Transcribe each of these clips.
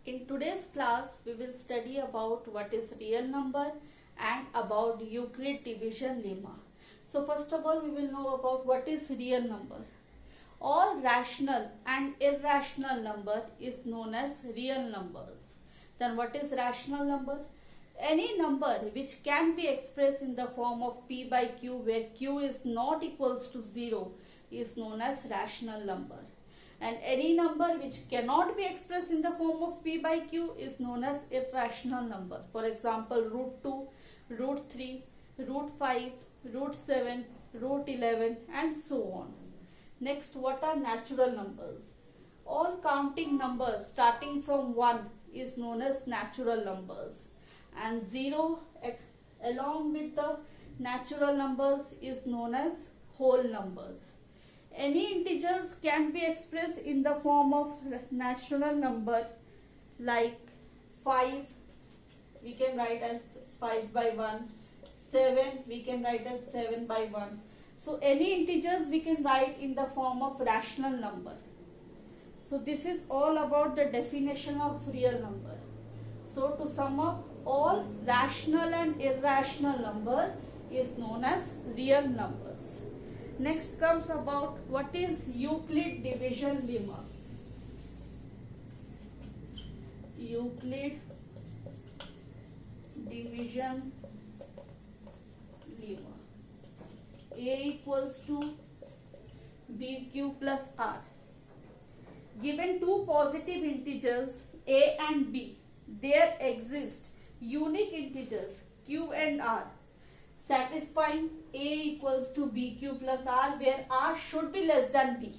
In today's class, we will study about what is real number and about Euclid division lemma. So first of all, we will know about what is real number. All rational and irrational number is known as real numbers. Then what is rational number? Any number which can be expressed in the form of p by q where q is not equals to 0 is known as rational number. And any number which cannot be expressed in the form of p by q is known as irrational number. For example, root 2, root 3, root 5, root 7, root 11 and so on. Next, what are natural numbers? All counting numbers starting from 1 is known as natural numbers, and 0 along with the natural numbers is known as whole numbers. Any integers can be expressed in the form of natural number, like 5 we can write as 5 by 1, 7 we can write as 7 by 1. So any integers we can write in the form of rational number. So this is all about the definition of real number. So to sum up, all rational and irrational number is known as real numbers. Next comes about what is Euclid division lemma. Euclid division lemma. A equals to BQ plus R. Given two positive integers A and B, there exist unique integers Q and R satisfying A equals to BQ plus R, where R should be less than B.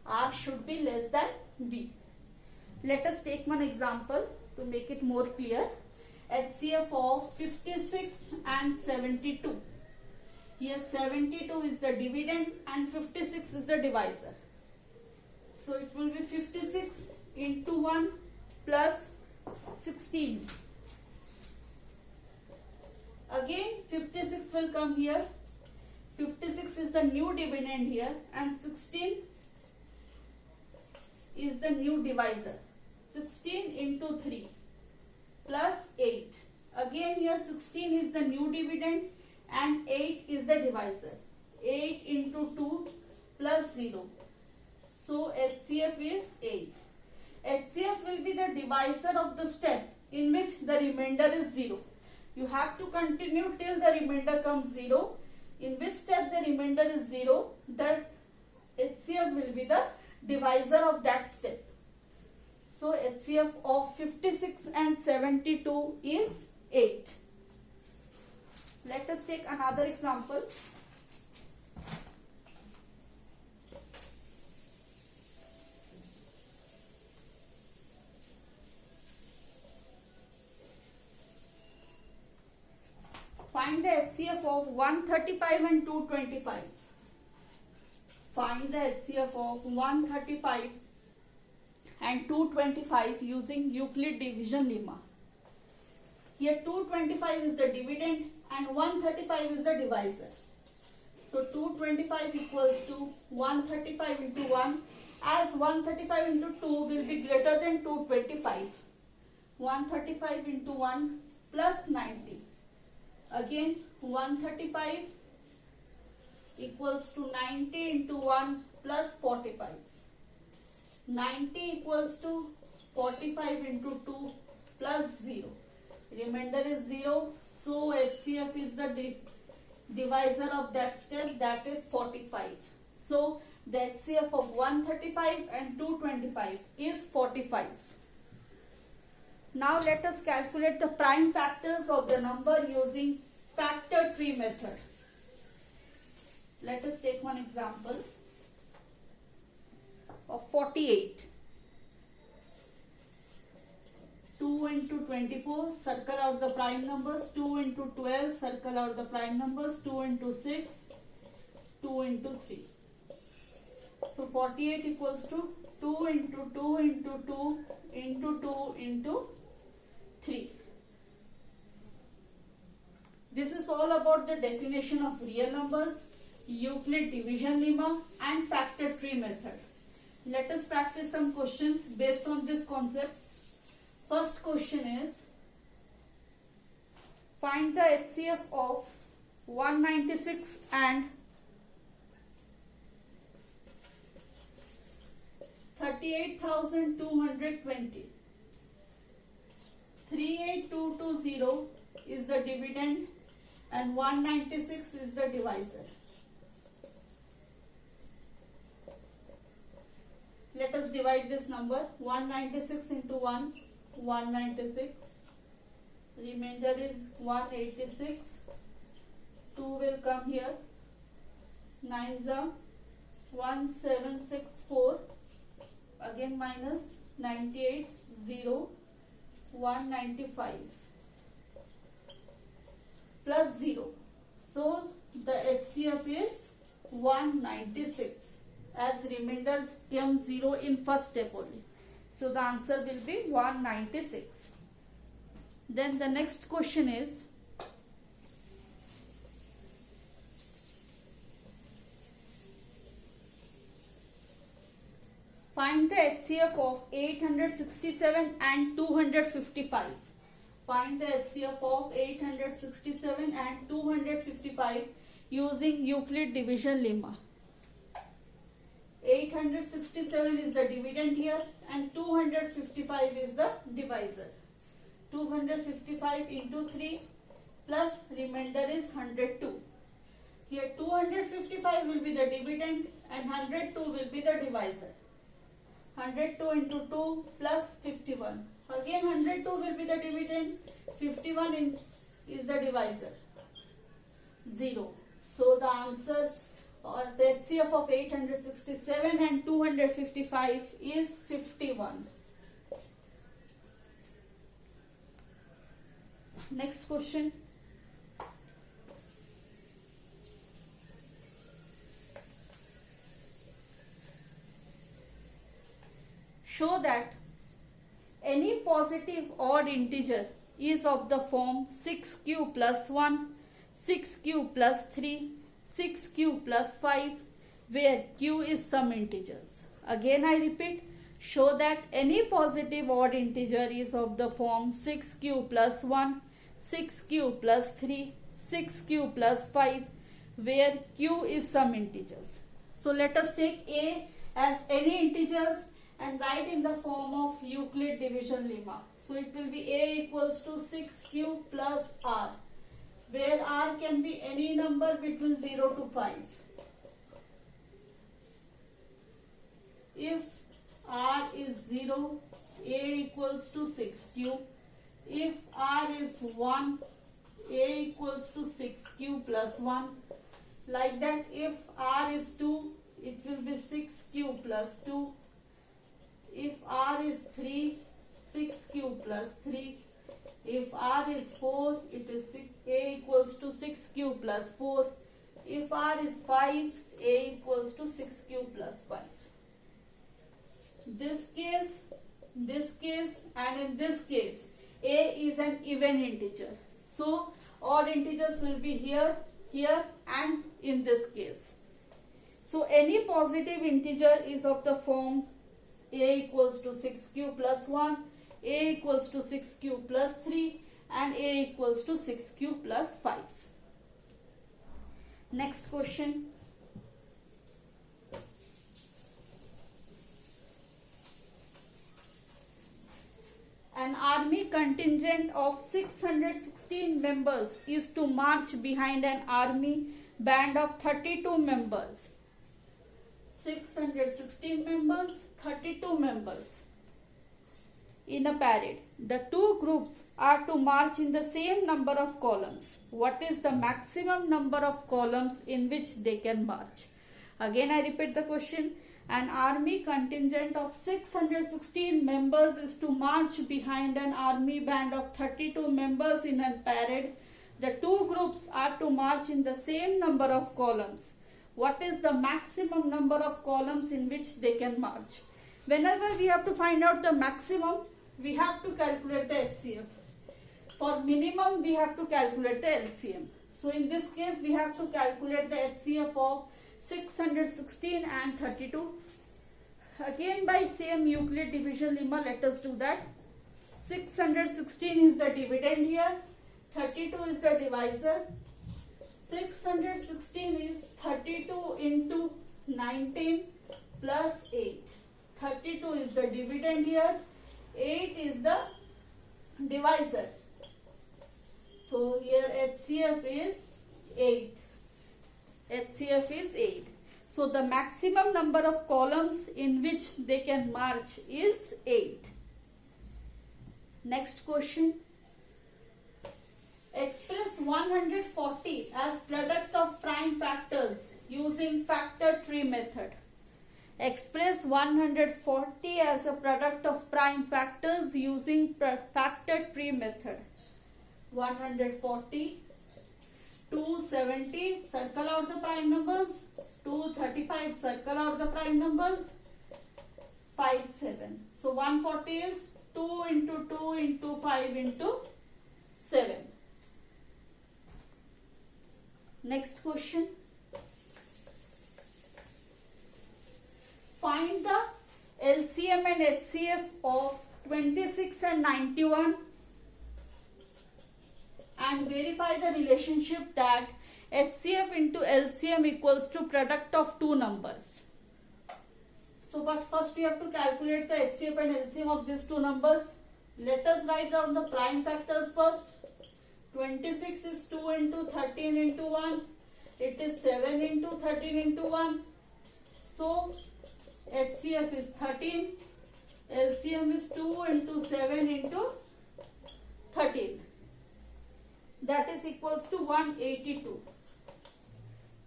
R should be less than B. Let us take one example to make it more clear. HCF of 56 and 72. Here 72 is the dividend and 56 is the divisor. So it will be 56 into 1 plus 16. Again 56 will come here. 56 is the new dividend here and 16 is the new divisor. 16 into 3 plus 8. Again here 16 is the new dividend and 8 is the divisor. 8 into 2 plus 0. So HCF is 8. HCF will be the divisor of the step in which the remainder is 0. You have to continue till the remainder comes 0. In which step the remainder is 0, the HCF will be the divisor of that step. So HCF of 56 and 72 is 8. Let us take another example. Find the HCF of 135 and 225. Find the HCF of 135 and 225 using Euclid division lemma. Here 225 is the dividend and 135 is the divisor. So 225 equals to 135 into 1, as 135 into 2 will be greater than 225. 135 into 1 plus 90. Again 135 equals to 90 into 1 plus 45. 90 equals to 45 into 2 plus 0. Remainder is 0. So HCF is the divisor of that step, that is 45. So the HCF of 135 and 225 is 45. Now let us calculate the prime factors of the number using factor tree method. Let us take one example of 48. 2 into 24, circle out the prime numbers. 2 into 12, circle out the prime numbers. 2 into 6, 2 into 3. So 48 equals to 2 into 2 into 2 into 2 into 3. This is all about the definition of real numbers, Euclid division lemma and factor tree method. Let us practice some questions based on these concepts. First question is, find the HCF of 196 and 38,220. 38220 is the dividend and 196 is the divisor. Let us divide this number. 196 into 1, 196. Remainder is 186. 2 will come here. 9s are 1764. Again minus 98, 0, 195 plus 0. So the HCF is 196, as remainder came 0 in first step only. So the answer will be 196. Then the next question is, find the HCF of 867 and 255. Find the HCF of 867 and 255 using Euclid division lemma. 867 is the dividend here and 255 is the divisor. 255 into 3 plus remainder is 102. Here 255 will be the dividend and 102 will be the divisor. 102 into 2 plus 51. Again 102 will be the dividend, 51 is the divisor. 0. So the answer, or the HCF of 867 and 255 is 51. Next question. Show that any positive odd integer is of the form 6q plus 1, 6q plus 3, 6q plus 5, where q is some integers. Again I repeat, show that any positive odd integer is of the form 6q plus 1, 6q plus 3, 6q plus 5, where q is some integers. So let us take a as any integers and write in the form of Euclid division lemma. So it will be a equals to 6q plus r, where r can be any number between 0 to 5. If r is 0, a equals to 6q. If r is 1, a equals to 6q plus 1. Like that, if r is 2, it will be 6q plus 2. If r is 3, 6q plus 3. If r is 4, it is a equals to 6q plus 4. If r is 5, a equals to 6q plus 5. This case, and in this case, a is an even integer. So odd integers will be here, here and in this case. So any positive integer is of the form a equals to 6q plus 1, a equals to 6q plus 3 and a equals to 6q plus 5. Next question. An army contingent of 616 members is to march behind an army band of 32 members. 616 members, 32 members in a parade. The two groups are to march in the same number of columns. What is the maximum number of columns in which they can march? Again I repeat the question. An army contingent of 616 members is to march behind an army band of 32 members in a parade. The two groups are to march in the same number of columns. What is the maximum number of columns in which they can march? Whenever we have to find out the maximum, we have to calculate the HCF. For minimum, we have to calculate the LCM. So in this case, we have to calculate the HCF of 616 and 32. Again by same Euclid division lemma, let us do that. 616 is the dividend here, 32 is the divisor. 616 is 32 into 19 plus 8. 32 is the dividend here, 8 is the divisor. So here HCF is 8. HCF is 8. So the maximum number of columns in which they can march is 8. Next question. Express 140 as product of prime factors using factor tree method. Express 140 as a product of prime factors using factor tree method. 140, 270, circle out the prime numbers. 235, circle out the prime numbers. 57. So 140 is 2 into 2 into 5 into 7. Next question. Find the LCM and HCF of 26 and 91 and verify the relationship that HCF into LCM equals to product of two numbers. So but first we have to calculate the HCF and LCM of these two numbers. Let us write down the prime factors first. 26 is 2 into 13 into 1. It is 7 into 13 into 1. So HCF is 13. LCM is 2 into 7 into 13. That is equals to 182.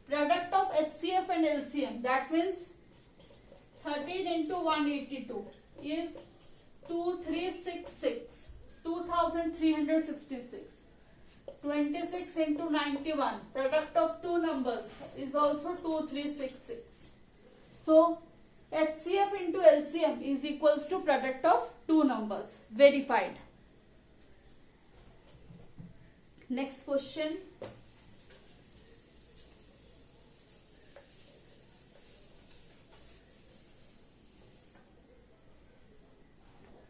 Product of HCF and LCM, that means 13 into 182 is 2366, 2366. 26 into 91, product of two numbers is also 2366. So HCF into LCM is equals to product of two numbers. Verified. Next question.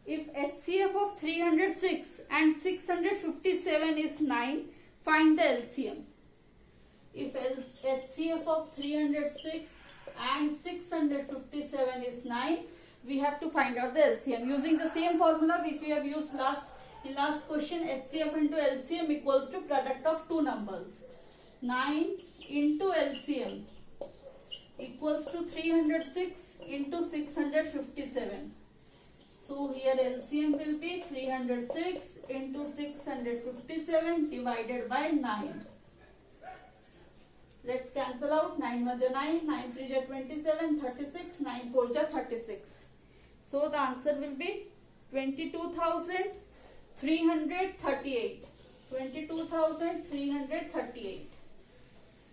If HCF of 306 and 657 is 9, find the LCM. If HCF of 306 and 657 is 9, we have to find out the LCM. Using the same formula which we have used in last question, HCF into LCM equals to product of two numbers. 9 into LCM equals to 306 into 657. So here LCM will be 306 into 657 divided by 9. Let's cancel out. 9 1 is 9, 9 3 is 27, 36, 9 4 is 36. So the answer will be 22,338. 22,338.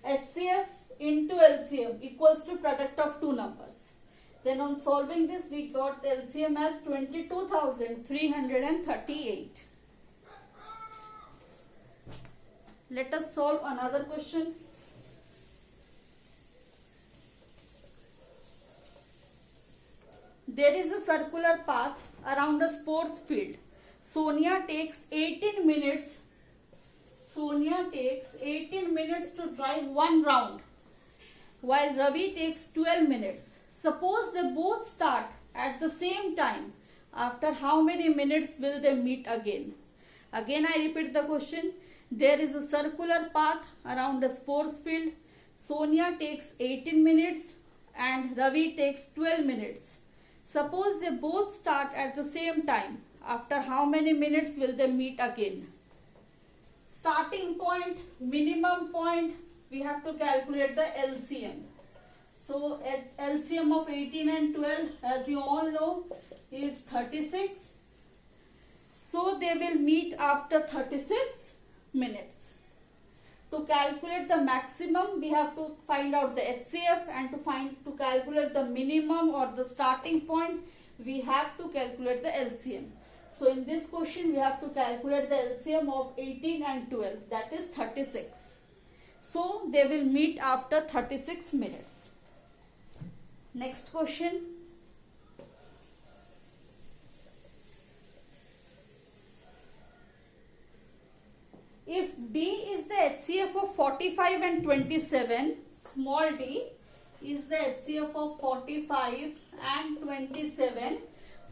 HCF into LCM equals to product of two numbers. Then on solving this, we got LCM as 22,338. Let us solve another question. There is a circular path around a sports field. Sonia takes 18 minutes. Sonia takes 18 minutes to drive one round, while Ravi takes 12 minutes. Suppose they both start at the same time. After how many minutes will they meet again? Again I repeat the question. There is a circular path around a sports field. Sonia takes 18 minutes and Ravi takes 12 minutes. Suppose they both start at the same time. After how many minutes will they meet again? Starting point, minimum point, we have to calculate the LCM. So LCM of 18 and 12, as you all know, is 36. So they will meet after 36 minutes. To calculate the maximum, we have to find out the HCF, and to calculate the minimum or the starting point, we have to calculate the LCM. So in this question, we have to calculate the LCM of 18 and 12, that is 36. So they will meet after 36 minutes. Next question. HCF of 45 and 27, small d, is the HCF of 45 and 27.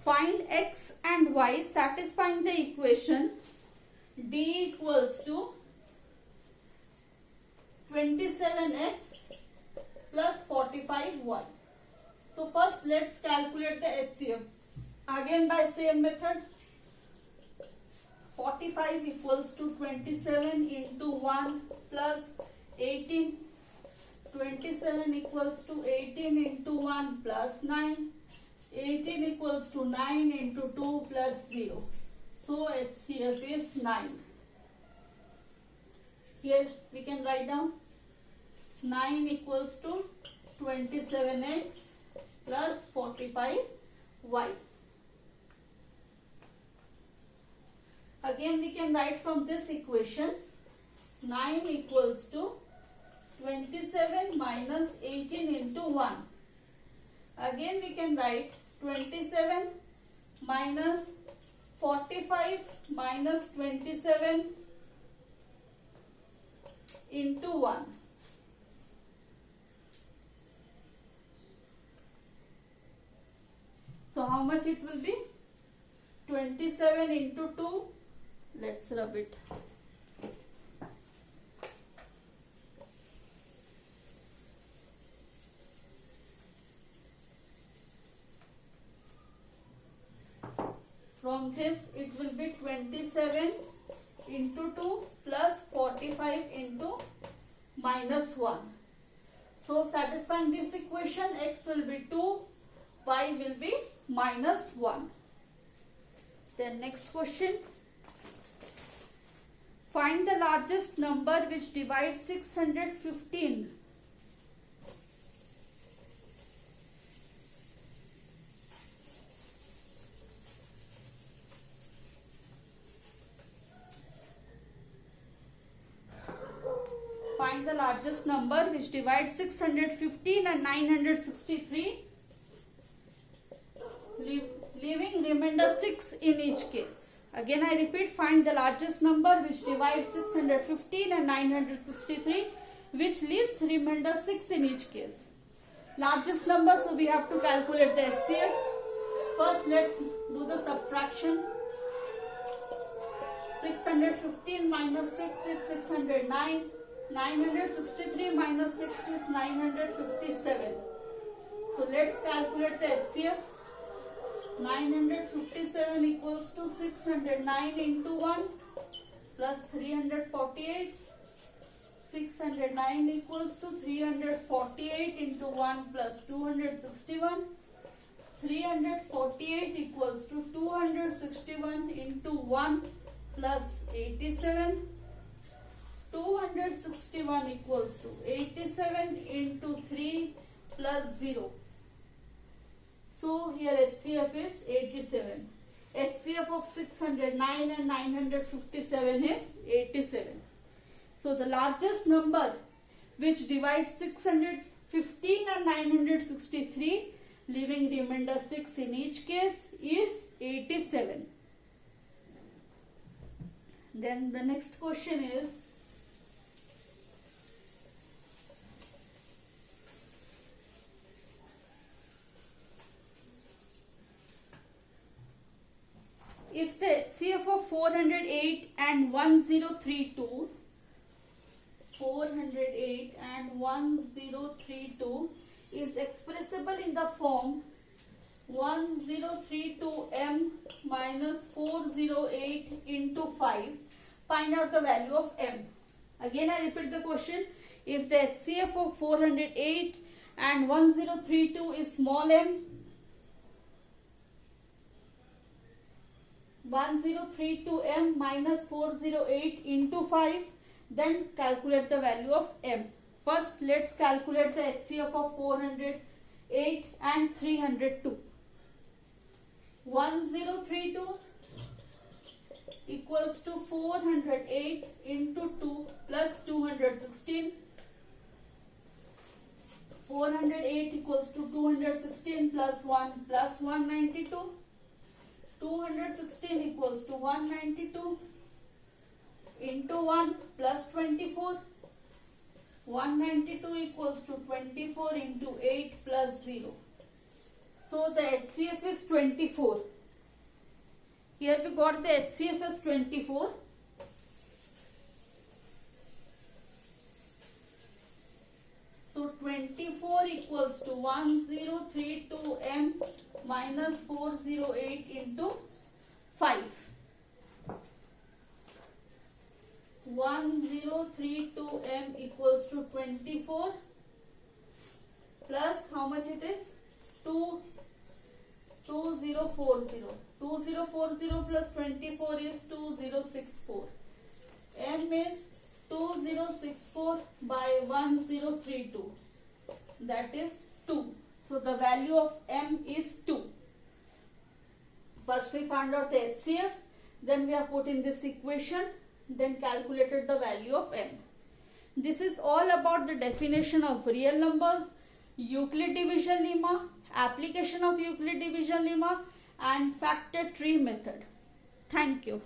Find x and y satisfying the equation d equals to 27x plus 45y. So first let's calculate the HCF. Again by same method. 45 equals to 27 into 1 plus 18. 27 equals to 18 into 1 plus 9. 18 equals to 9 into 2 plus 0. So HCF is 9. Here we can write down 9 equals to 27x plus 45y. Again we can write from this equation 9 equals to 27 minus 18 into 1. Again we can write 27 minus 45 minus 27 into 1. So how much it will be? 27 into 2. Let's rub it. From this it will be 27 into 2 plus 45 into minus 1. So satisfying this equation, x will be 2, y will be minus 1. Then next question. Find the largest number which divides 615. Find the largest number which divides 615 and 963, leaving remainder 6 in each case. Again I repeat, find the largest number which divides 615 and 963, which leaves remainder 6 in each case. Largest number, so we have to calculate the HCF. First let's do the subtraction. 615 minus 6 is 609. 963 minus 6 is 957. So let's calculate the HCF. 957 equals to 609 into 1 plus 348. 609 equals to 348 into 1 plus 261. 348 equals to 261 into 1 plus 87. 261 equals to 87 into 3 plus 0. So here HCF is 87. HCF of 609 and 957 is 87. So the largest number which divides 615 and 963, leaving remainder 6 in each case, is 87. Then the next question is, if the HCF of 408 and 1032, 408 and 1032 is expressible in the form 1032m minus 408 into 5, find out the value of m. Again I repeat the question. If the HCF of 408 and 1032 is small m, 1032m minus 408 into 5, then calculate the value of m. First let's calculate the HCF of 408 and 302. 1032 equals to 408 into 2 plus 216. 408 equals to 216 plus 1 plus 192. 216 equals to 192. into 1 plus 24. 192 equals to 24 into 8 plus 0. So the HCF is 24. Here we got the HCF as 24. So 24 equals to 1032m minus 408 into 5. 1032m equals to 24 plus how much it is? 2040. 2040 plus 24 is 2064. M is 2064 by 1032. That is 2. So the value of M is 2. First we found out the HCF, then we have put in this equation, then calculated the value of M. This is all about the definition of real numbers, Euclid division lemma, application of Euclid division lemma, and factor tree method. Thank you.